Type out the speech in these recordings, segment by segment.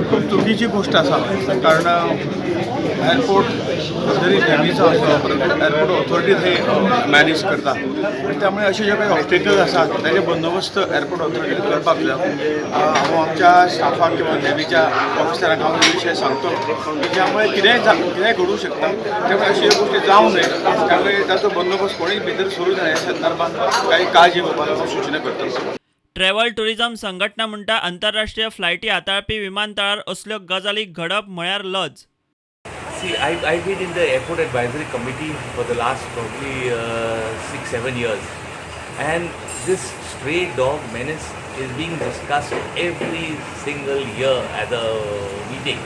खूप चुकीची गोष्ट आसा कारण एअरपोर्ट जरी नेहमीचा असो परंतु एअरपोर्ट ऑथॉरिटीज हे मॅनेज करता आणि त्यामुळे असे जे काही ऑब्स्टेकल्स आसात त्याचे बंदोबस्त एअरपोर्ट ऑथॉरिटीज करपाक जाय. हांव आमच्या स्टाफाक किंवा नेव्हीच्या ऑफिसरांक हांव हे विशय सांगतो की ज्यामुळे कितेंय घडूंक शकता त्यामुळे अशी गोष्टी जावं नये त्यामुळे ताचो बंदोबस्त कोणीय भितर सुरू जाय ह्या संदर्भात काही काळजी घेवपाक हांव सूचना करता. ट्रॅव्हल टुरिझम संघटना म्हणटा आंतरराष्ट्रीय फ्लायटी हाताळपी विमानतळार असल्यो गजाली घडप म्हळ्यार लज. See, I've been in the airport advisory committee for the last probably 6-7 years, and this stray dog menace is being discussed every single year at a meeting.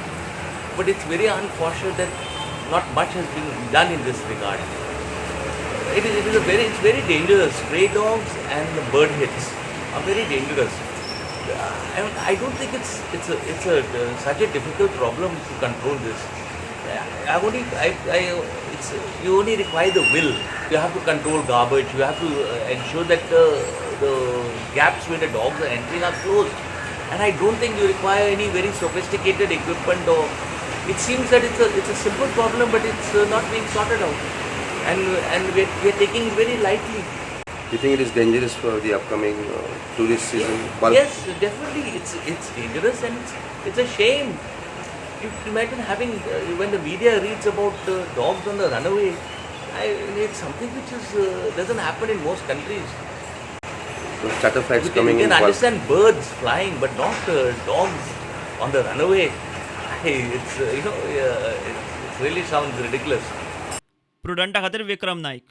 But it's very unfortunate that not much has been done in this regard. It's very dangerous. Stray dogs and bird hits are very dangerous. I don't think it's such a difficult problem to control this. You only require the will. You have to control garbage. You have to ensure that the gaps where the dogs are entering are closed. And I don't think you require any very sophisticated equipment. Or it seems that it's a simple problem, but it's not being sorted out. And we're taking it very lightly. Do you think it is dangerous for the upcoming tourist season? Yes, definitely. It's dangerous and it's a shame. You imagine having when the media reads about dogs on the runway. It's something which doesn't happen in most countries. So charter flights coming you in. can understand birds flying, but not dogs on the runway. It really sounds ridiculous. प्रुडंटा खातीर विक्रम नाईक.